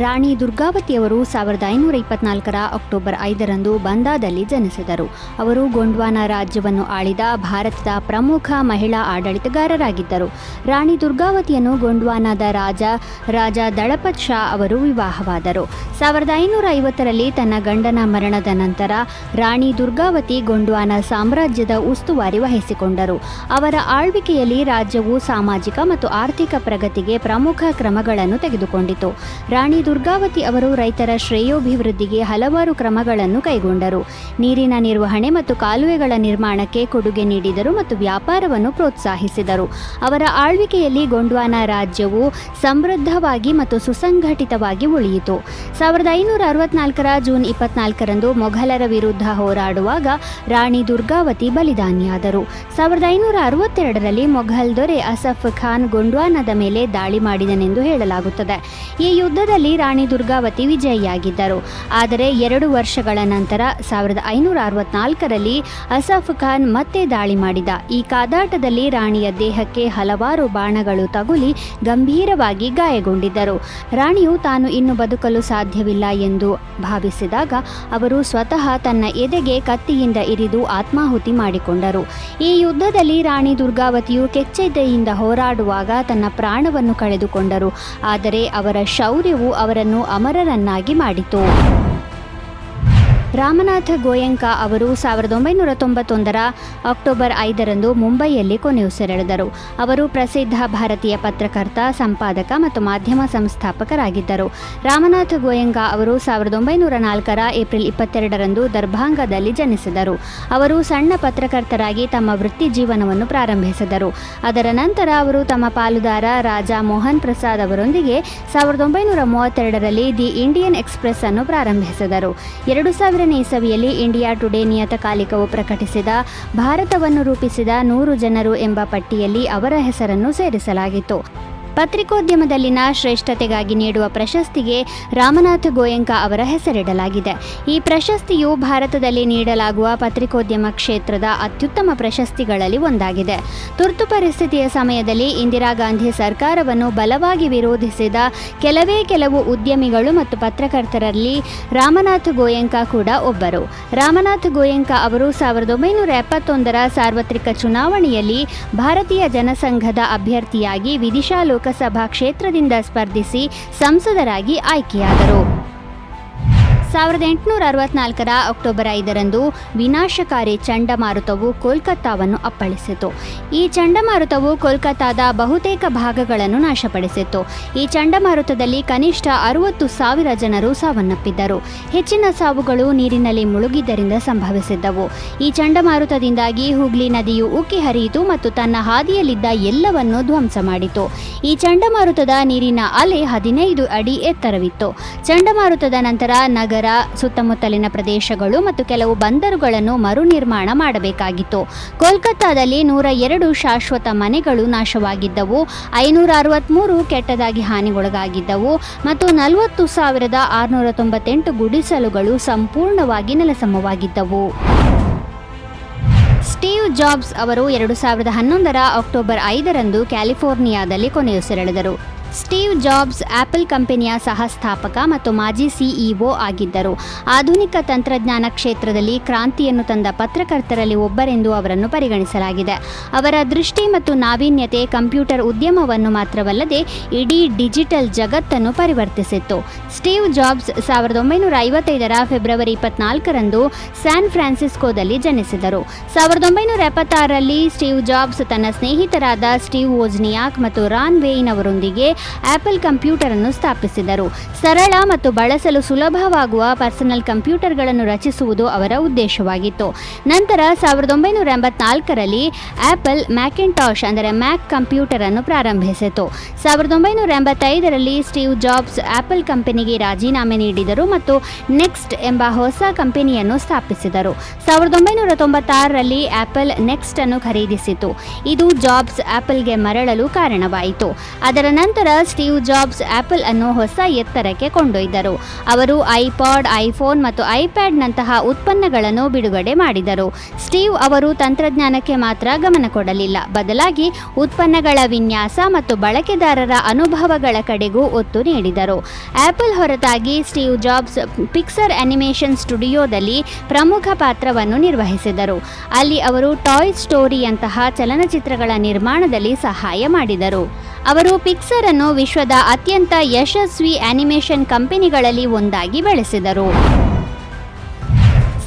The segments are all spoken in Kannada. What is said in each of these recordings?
ರಾಣಿ ದುರ್ಗಾವತಿಯವರು 1524 ಅಕ್ಟೋಬರ್ 5ರಂದು ಬಂದಾದಲ್ಲಿ ಜನಿಸಿದರು. ಅವರು ಗೊಂಡ್ವಾನ ರಾಜ್ಯವನ್ನು ಆಳಿದ ಭಾರತದ ಪ್ರಮುಖ ಮಹಿಳಾ ಆಡಳಿತಗಾರರಾಗಿದ್ದರು. ರಾಣಿ ದುರ್ಗಾವತಿಯನ್ನು ಗೊಂಡ್ವಾನದ ರಾಜ ದಳಪತ್ ಶಾ ಅವರು ವಿವಾಹವಾದರು. 1550ರಲ್ಲಿ ತನ್ನ ಗಂಡನ ಮರಣದ ನಂತರ ರಾಣಿ ದುರ್ಗಾವತಿ ಗೊಂಡ್ವಾನ ಸಾಮ್ರಾಜ್ಯದ ಉಸ್ತುವಾರಿ ವಹಿಸಿಕೊಂಡರು. ಅವರ ಆಳ್ವಿಕೆಯಲ್ಲಿ ರಾಜ್ಯವು ಸಾಮಾಜಿಕ ಮತ್ತು ಆರ್ಥಿಕ ಪ್ರಗತಿಗೆ ಪ್ರಮುಖ ಕ್ರಮಗಳನ್ನು ತೆಗೆದುಕೊಂಡಿತು. ರಾಣಿ ದುರ್ಗಾವತಿ ಅವರು ರೈತರ ಶ್ರೇಯೋಭಿವೃದ್ಧಿಗೆ ಹಲವಾರು ಕ್ರಮಗಳನ್ನು ಕೈಗೊಂಡರು. ನೀರಿನ ನಿರ್ವಹಣೆ ಮತ್ತು ಕಾಲುವೆಗಳ ನಿರ್ಮಾಣಕ್ಕೆ ಕೊಡುಗೆ ನೀಡಿದರು ಮತ್ತು ವ್ಯಾಪಾರವನ್ನು ಪ್ರೋತ್ಸಾಹಿಸಿದರು. ಅವರ ಆಳ್ವಿಕೆಯಲ್ಲಿ ಗೊಂಡ್ವಾನ ರಾಜ್ಯವು ಸಮೃದ್ಧವಾಗಿ ಮತ್ತು ಸುಸಂಘಟಿತವಾಗಿ ಉಳಿಯಿತು. 1564 ಜೂನ್ 24ರಂದು ಮೊಘಲರ ವಿರುದ್ಧ ಹೋರಾಡುವಾಗ ರಾಣಿ ದುರ್ಗಾವತಿ ಬಲಿದಾನಿಯಾದರು. 1562ರಲ್ಲಿ ಮೊಘಲ್ ದೊರೆ ಅಸಫ್ ಖಾನ್ ಗೊಂಡ್ವಾನದ ಮೇಲೆ ದಾಳಿ ಮಾಡಿದನೆಂದು ಹೇಳಲಾಗುತ್ತದೆ. ಈ ಯುದ್ಧದಲ್ಲಿ ರಾಣಿ ದುರ್ಗಾವತಿ ವಿಜಯಿಯಾಗಿದ್ದರು. ಆದರೆ 2 ವರ್ಷಗಳ ನಂತರ 1564ರಲ್ಲಿ ಅಸಫ್ ಖಾನ್ ಮತ್ತೆ ದಾಳಿ ಮಾಡಿದ. ಈ ಕಾದಾಟದಲ್ಲಿ ರಾಣಿಯ ದೇಹಕ್ಕೆ ಹಲವಾರು ಬಾಣಗಳು ತಗುಲಿ ಗಂಭೀರವಾಗಿ ಗಾಯಗೊಂಡಿದ್ದರು. ರಾಣಿಯು ತಾನು ಇನ್ನು ಬದುಕಲು ಸಾಧ್ಯವಿಲ್ಲ ಎಂದು ಭಾವಿಸಿದಾಗ ಅವರು ಸ್ವತಃ ತನ್ನ ಎದೆಗೆ ಕತ್ತಿಯಿಂದ ಇರಿದು ಆತ್ಮಾಹುತಿ ಮಾಡಿಕೊಂಡರು. ಈ ಯುದ್ಧದಲ್ಲಿ ರಾಣಿ ದುರ್ಗಾವತಿಯು ಕೆಚ್ಚೆದೆಯಿಂದ ಹೋರಾಡುವಾಗ ತನ್ನ ಪ್ರಾಣವನ್ನು ಕಳೆದುಕೊಂಡರು. ಆದರೆ ಅವರ ಶೌರ್ಯವು ಅವರನ್ನು ಅಮರರನ್ನಾಗಿ ಮಾಡಿತು. ರಾಮನಾಥ ಗೋಯಂಕಾ ಅವರು 1991 ಅಕ್ಟೋಬರ್ 5ರಂದು ಮುಂಬೈಯಲ್ಲಿ ಕೊನೆಯುಸಿರೆಳೆದರು. ಅವರು ಪ್ರಸಿದ್ಧ ಭಾರತೀಯ ಪತ್ರಕರ್ತ, ಸಂಪಾದಕ ಮತ್ತು ಮಾಧ್ಯಮ ಸಂಸ್ಥಾಪಕರಾಗಿದ್ದರು. ರಾಮನಾಥ ಗೋಯಂಕಾ ಅವರು 1904 ಏಪ್ರಿಲ್ 22ರಂದು ದರ್ಭಾಂಗದಲ್ಲಿ ಜನಿಸಿದರು. ಅವರು ಸಣ್ಣ ಪತ್ರಕರ್ತರಾಗಿ ತಮ್ಮ ವೃತ್ತಿ ಜೀವನವನ್ನು ಪ್ರಾರಂಭಿಸಿದರು. ಅದರ ನಂತರ ಅವರು ತಮ್ಮ ಪಾಲುದಾರ ರಾಜಾ ಮೋಹನ್ ಪ್ರಸಾದ್ ಅವರೊಂದಿಗೆ 1932ರಲ್ಲಿ ದಿ ಇಂಡಿಯನ್ ಎಕ್ಸ್‌ಪ್ರೆಸ್ ಅನ್ನು ಪ್ರಾರಂಭಿಸಿದರು. 2000ನೇ ಇಸವಿಯಲ್ಲಿ ಇಂಡಿಯಾ ಟುಡೇ ನಿಯತಕಾಲಿಕವು ಪ್ರಕಟಿಸಿದ ಭಾರತವನ್ನು ರೂಪಿಸಿದ 100 ಜನರು ಎಂಬ ಪಟ್ಟಿಯಲ್ಲಿ ಅವರ ಹೆಸರನ್ನು ಸೇರಿಸಲಾಗಿತ್ತು. ಪತ್ರಿಕೋದ್ಯಮದಲ್ಲಿನ ಶ್ರೇಷ್ಠತೆಗಾಗಿ ನೀಡುವ ಪ್ರಶಸ್ತಿಗೆ ರಾಮನಾಥ ಗೋಯಂಕಾ ಅವರ ಹೆಸರಿಡಲಾಗಿದೆ. ಈ ಪ್ರಶಸ್ತಿಯು ಭಾರತದಲ್ಲಿ ನೀಡಲಾಗುವ ಪತ್ರಿಕೋದ್ಯಮ ಕ್ಷೇತ್ರದ ಅತ್ಯುತ್ತಮ ಪ್ರಶಸ್ತಿಗಳಲ್ಲಿ ಒಂದಾಗಿದೆ. ತುರ್ತು ಪರಿಸ್ಥಿತಿಯ ಸಮಯದಲ್ಲಿ ಇಂದಿರಾ ಗಾಂಧಿ ಸರ್ಕಾರವನ್ನು ಬಲವಾಗಿ ವಿರೋಧಿಸಿದ ಕೆಲವು ಉದ್ಯಮಿಗಳು ಮತ್ತು ಪತ್ರಕರ್ತರಲ್ಲಿ ರಾಮನಾಥ ಗೋಯಂಕಾ ಕೂಡ ಒಬ್ಬರು. ರಾಮನಾಥ ಗೋಯಂಕಾ ಅವರು 1971ರ ಸಾರ್ವತ್ರಿಕ ಚುನಾವಣೆಯಲ್ಲಿ ಭಾರತೀಯ ಜನಸಂಘದ ಅಭ್ಯರ್ಥಿಯಾಗಿ ವಿದಿಶಾ ಲೋಕಸಭಾ ಕ್ಷೇತ್ರದಿಂದ ಸ್ಪರ್ಧಿಸಿ ಸಂಸದರಾಗಿ ಆಯ್ಕೆಯಾದರು. 1864 ಅಕ್ಟೋಬರ್ 5ರಂದು ವಿನಾಶಕಾರಿ ಚಂಡಮಾರುತವು ಕೋಲ್ಕತ್ತಾವನ್ನು ಅಪ್ಪಳಿಸಿತು. ಈ ಚಂಡಮಾರುತವು ಕೋಲ್ಕತ್ತಾದ ಬಹುತೇಕ ಭಾಗಗಳನ್ನು ನಾಶಪಡಿಸಿತು. ಈ ಚಂಡಮಾರುತದಲ್ಲಿ ಕನಿಷ್ಠ 60,000 ಜನರು ಸಾವನ್ನಪ್ಪಿದ್ದರು. ಹೆಚ್ಚಿನ ಸಾವುಗಳು ನೀರಿನಲ್ಲಿ ಮುಳುಗಿದ್ದರಿಂದ ಸಂಭವಿಸಿದ್ದವು. ಈ ಚಂಡಮಾರುತದಿಂದಾಗಿ ಹುಗ್ಲಿ ನದಿಯು ಉಕ್ಕಿ ಹರಿಯಿತು ಮತ್ತು ತನ್ನ ಹಾದಿಯಲ್ಲಿದ್ದ ಎಲ್ಲವನ್ನೂ ಧ್ವಂಸ ಮಾಡಿತು. ಈ ಚಂಡಮಾರುತದ ನೀರಿನ ಅಲೆ 15 ಅಡಿ ಎತ್ತರವಿತ್ತು. ಚಂಡಮಾರುತದ ನಂತರ ನಗರ, ಸುತ್ತಮುತ್ತಲಿನ ಪ್ರದೇಶಗಳು ಮತ್ತು ಕೆಲವು ಬಂದರುಗಳನ್ನು ಮರು ನಿರ್ಮಾಣ ಮಾಡಬೇಕಾಗಿತ್ತು. ಕೋಲ್ಕತ್ತಾದಲ್ಲಿ 102 ಶಾಶ್ವತ ಮನೆಗಳು ನಾಶವಾಗಿದ್ದವು, 563 ಕೆಟ್ಟದಾಗಿ ಹಾನಿಗೊಳಗಾಗಿದ್ದವು ಮತ್ತು 40,698 ಗುಡಿಸಲುಗಳು ಸಂಪೂರ್ಣವಾಗಿ ನೆಲಸಮವಾಗಿದ್ದವು. ಸ್ಟೀವ್ ಜಾಬ್ಸ್ ಅವರು 2011 ಅಕ್ಟೋಬರ್ 5ರಂದು ಕ್ಯಾಲಿಫೋರ್ನಿಯಾದಲ್ಲಿ ಕೊನೆಯುಸಿರೆಳೆದರು. ಸ್ಟೀವ್ ಜಾಬ್ಸ್ ಆಪಲ್ ಕಂಪನಿಯ ಸಹಸ್ಥಾಪಕ ಮತ್ತು ಮಾಜಿ ಸಿಇಒ ಆಗಿದ್ದರು. ಆಧುನಿಕ ತಂತ್ರಜ್ಞಾನ ಕ್ಷೇತ್ರದಲ್ಲಿ ಕ್ರಾಂತಿಯನ್ನು ತಂದ ಪತ್ರಕರ್ತರಲ್ಲಿ ಒಬ್ಬರೆಂದು ಅವರನ್ನು ಪರಿಗಣಿಸಲಾಗಿದೆ. ಅವರ ದೃಷ್ಟಿ ಮತ್ತು ನಾವೀನ್ಯತೆ ಕಂಪ್ಯೂಟರ್ ಉದ್ಯಮವನ್ನು ಮಾತ್ರವಲ್ಲದೆ ಇಡೀ ಡಿಜಿಟಲ್ ಜಗತ್ತನ್ನು ಪರಿವರ್ತಿಸಿತ್ತು. ಸ್ಟೀವ್ ಜಾಬ್ಸ್ 1955ರ ಫೆಬ್ರವರಿ 24ರಂದು ಸ್ಯಾನ್ ಫ್ರಾನ್ಸಿಸ್ಕೋದಲ್ಲಿ ಜನಿಸಿದರು. 1976ರಲ್ಲಿ ಸ್ಟೀವ್ ಜಾಬ್ಸ್ ತನ್ನ ಸ್ನೇಹಿತರಾದ ಸ್ಟೀವ್ ವೋಜ್ನಿಯಾಕ್ ಮತ್ತು ರಾನ್ ವೇಯ್ನ್ ಅವರೊಂದಿಗೆ ಆಪಲ್ ಕಂಪ್ಯೂಟರ್ ಅನ್ನು ಸ್ಥಾಪಿಸಿದರು. ಸರಳ ಮತ್ತು ಬಳಸಲು ಸುಲಭವಾಗುವ ಪರ್ಸನಲ್ ಕಂಪ್ಯೂಟರ್ಗಳನ್ನು ರಚಿಸುವುದು ಅವರ ಉದ್ದೇಶವಾಗಿತ್ತು. ನಂತರ 1984ರಲ್ಲಿ ಆಪಲ್ ಮ್ಯಾಕಿಂಟಾಶ್ ಅಂದರೆ ಮ್ಯಾಕ್ ಕಂಪ್ಯೂಟರ್ ಅನ್ನು ಪ್ರಾರಂಭಿಸಿತು. 1985ರಲ್ಲಿ ಸ್ಟೀವ್ ಜಾಬ್ಸ್ ಆಪಲ್ ಕಂಪನಿಗೆ ರಾಜೀನಾಮೆ ನೀಡಿದರು ಮತ್ತು ನೆಕ್ಸ್ಟ್ ಎಂಬ ಹೊಸ ಕಂಪನಿಯನ್ನು ಸ್ಥಾಪಿಸಿದರು. 1996ರಲ್ಲಿ ಆಪಲ್ ನೆಕ್ಸ್ಟ್ ಅನ್ನು ಖರೀದಿಸಿತು. ಇದು ಜಾಬ್ಸ್ ಆಪಲ್ಗೆ ಮರಳಲು ಕಾರಣವಾಯಿತು. ಅದರ ನಂತರ ನಂತರ ಸ್ಟೀವ್ ಜಾಬ್ಸ್ ಆಪಲ್ ಅನ್ನು ಹೊಸ ಎತ್ತರಕ್ಕೆ ಕೊಂಡೊಯ್ದರು. ಅವರು ಐಪಾಡ್, ಐಫೋನ್ ಮತ್ತು ಐಪ್ಯಾಡ್ನಂತಹ ಉತ್ಪನ್ನಗಳನ್ನು ಬಿಡುಗಡೆ ಮಾಡಿದರು. ಸ್ಟೀವ್ ಅವರು ತಂತ್ರಜ್ಞಾನಕ್ಕೆ ಮಾತ್ರ ಗಮನ ಕೊಡಲಿಲ್ಲ, ಬದಲಾಗಿ ಉತ್ಪನ್ನಗಳ ವಿನ್ಯಾಸ ಮತ್ತು ಬಳಕೆದಾರರ ಅನುಭವಗಳ ಕಡೆಗೂ ಒತ್ತು ನೀಡಿದರು. ಆಪಲ್ ಹೊರತಾಗಿ ಸ್ಟೀವ್ ಜಾಬ್ಸ್ ಪಿಕ್ಸರ್ ಅನಿಮೇಷನ್ ಸ್ಟುಡಿಯೋದಲ್ಲಿ ಪ್ರಮುಖ ಪಾತ್ರವನ್ನು ನಿರ್ವಹಿಸಿದರು. ಅಲ್ಲಿ ಅವರು ಟಾಯ್ ಸ್ಟೋರಿಯಂತಹ ಚಲನಚಿತ್ರಗಳ ನಿರ್ಮಾಣದಲ್ಲಿ ಸಹಾಯ ಮಾಡಿದರು. ಅವರು ಪಿಕ್ಸರ್ ಅನ್ನು ವಿಶ್ವದ ಅತ್ಯಂತ ಯಶಸ್ವಿ ಅನಿಮೇಷನ್ ಕಂಪನಿಗಳಲ್ಲಿ ಒಂದಾಗಿ ಬೆಳೆಸಿದರು.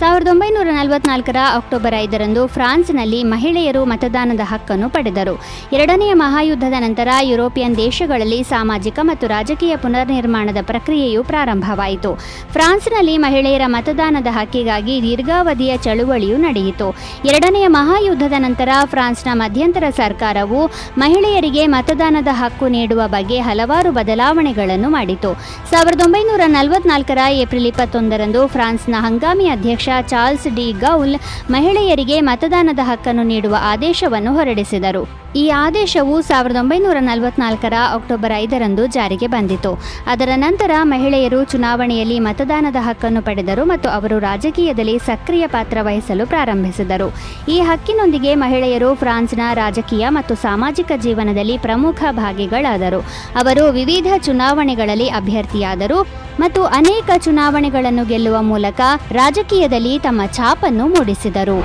1944ರ ಅಕ್ಟೋಬರ್ 5ರಂದು ಫ್ರಾನ್ಸ್ನಲ್ಲಿ ಮಹಿಳೆಯರು ಮತದಾನದ ಹಕ್ಕನ್ನು ಪಡೆದರು. ಎರಡನೆಯ ಮಹಾಯುದ್ಧದ ನಂತರ ಯುರೋಪಿಯನ್ ದೇಶಗಳಲ್ಲಿ ಸಾಮಾಜಿಕ ಮತ್ತು ರಾಜಕೀಯ ಪುನರ್ನಿರ್ಮಾಣದ ಪ್ರಕ್ರಿಯೆಯು ಪ್ರಾರಂಭವಾಯಿತು. ಫ್ರಾನ್ಸ್ನಲ್ಲಿ ಮಹಿಳೆಯರ ಮತದಾನದ ಹಕ್ಕಿಗಾಗಿ ದೀರ್ಘಾವಧಿಯ ಚಳುವಳಿಯು ನಡೆಯಿತು. ಎರಡನೆಯ ಮಹಾಯುದ್ಧದ ನಂತರ ಫ್ರಾನ್ಸ್ನ ಮಧ್ಯಂತರ ಸರ್ಕಾರವು ಮಹಿಳೆಯರಿಗೆ ಮತದಾನದ ಹಕ್ಕು ನೀಡುವ ಬಗ್ಗೆ ಹಲವಾರು ಬದಲಾವಣೆಗಳನ್ನು ಮಾಡಿತು. 1944ರ ಏಪ್ರಿಲ್ 21ರಂದು ಫ್ರಾನ್ಸ್ನ ಹಂಗಾಮಿ ಅಧ್ಯಕ್ಷ ಚಾರ್ಲ್ಸ್ ಡಿ ಗೌಲ್ ಮಹಿಳೆಯರಿಗೆ ಮತದಾನದ ಹಕ್ಕನ್ನು ನೀಡುವ ಆದೇಶವನ್ನು ಹೊರಡಿಸಿದರು. ಈ ಆದೇಶವು 1944ರ ಅಕ್ಟೋಬರ್ 5ರಂದು ಜಾರಿಗೆ ಬಂದಿತು. ಅದರ ನಂತರ ಮಹಿಳೆಯರು ಚುನಾವಣೆಯಲ್ಲಿ ಮತದಾನದ ಹಕ್ಕನ್ನು ಪಡೆದರು ಮತ್ತು ಅವರು ರಾಜಕೀಯದಲ್ಲಿ ಸಕ್ರಿಯ ಪಾತ್ರ ವಹಿಸಲು ಪ್ರಾರಂಭಿಸಿದರು. ಈ ಹಕ್ಕಿನೊಂದಿಗೆ ಮಹಿಳೆಯರು ಫ್ರಾನ್ಸ್ನ ರಾಜಕೀಯ ಮತ್ತು ಸಾಮಾಜಿಕ ಜೀವನದಲ್ಲಿ ಪ್ರಮುಖ ಭಾಗಿಗಳಾದರು. ಅವರು ವಿವಿಧ ಚುನಾವಣೆಗಳಲ್ಲಿ ಅಭ್ಯರ್ಥಿಯಾದರು ಮತ್ತು ಅನೇಕ ಚುನಾವಣೆಗಳನ್ನು ಗೆಲ್ಲುವ ಮೂಲಕ ರಾಜಕೀಯದಲ್ಲಿ ತಮ್ಮ ಛಾಪನ್ನು ಮೂಡಿಸಿದರು.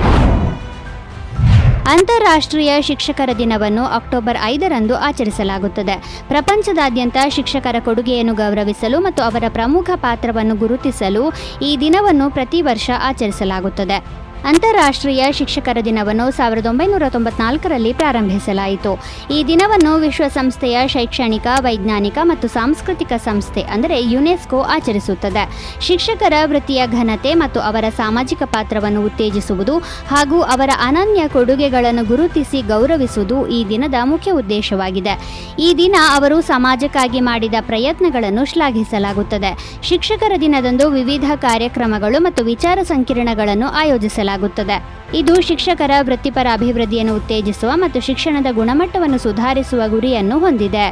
ಅಂತಾರಾಷ್ಟ್ರೀಯ ಶಿಕ್ಷಕರ ದಿನವನ್ನು ಅಕ್ಟೋಬರ್ 5ರಂದು ಆಚರಿಸಲಾಗುತ್ತದೆ. ಪ್ರಪಂಚದಾದ್ಯಂತ ಶಿಕ್ಷಕರ ಕೊಡುಗೆಯನ್ನು ಗೌರವಿಸಲು ಮತ್ತು ಅವರ ಪ್ರಮುಖ ಪಾತ್ರವನ್ನು ಗುರುತಿಸಲು ಈ ದಿನವನ್ನು ಪ್ರತಿ ವರ್ಷ ಆಚರಿಸಲಾಗುತ್ತದೆ. ಅಂತಾರಾಷ್ಟ್ರೀಯ ಶಿಕ್ಷಕರ ದಿನವನ್ನು 1994ರಲ್ಲಿ ಪ್ರಾರಂಭಿಸಲಾಯಿತು. ಈ ದಿನವನ್ನು ವಿಶ್ವಸಂಸ್ಥೆಯ ಶೈಕ್ಷಣಿಕ, ವೈಜ್ಞಾನಿಕ ಮತ್ತು ಸಾಂಸ್ಕೃತಿಕ ಸಂಸ್ಥೆ ಅಂದರೆ ಯುನೆಸ್ಕೋ ಆಚರಿಸುತ್ತದೆ. ಶಿಕ್ಷಕರ ವೃತ್ತಿಯ ಘನತೆ ಮತ್ತು ಅವರ ಸಾಮಾಜಿಕ ಪಾತ್ರವನ್ನು ಉತ್ತೇಜಿಸುವುದು ಹಾಗೂ ಅವರ ಅನನ್ಯ ಕೊಡುಗೆಗಳನ್ನು ಗುರುತಿಸಿ ಗೌರವಿಸುವುದು ಈ ದಿನದ ಮುಖ್ಯ ಉದ್ದೇಶವಾಗಿದೆ. ಈ ದಿನ ಅವರು ಸಮಾಜಕ್ಕಾಗಿ ಮಾಡಿದ ಪ್ರಯತ್ನಗಳನ್ನು ಶ್ಲಾಘಿಸಲಾಗುತ್ತದೆ. ಶಿಕ್ಷಕರ ದಿನದಂದು ವಿವಿಧ ಕಾರ್ಯಕ್ರಮಗಳು ಮತ್ತು ವಿಚಾರ ಸಂಕಿರಣಗಳನ್ನು ಆಯೋಜಿಸಲಾಗುತ್ತದೆ. ಇದು ಶಿಕ್ಷಕರ ವೃತ್ತಿಪರ ಅಭಿವೃದ್ಧಿಯನ್ನು ಉತ್ತೇಜಿಸುವ ಮತ್ತು ಶಿಕ್ಷಣದ ಗುಣಮಟ್ಟವನ್ನು ಸುಧಾರಿಸುವ ಗುರಿಯನ್ನು ಹೊಂದಿದೆ.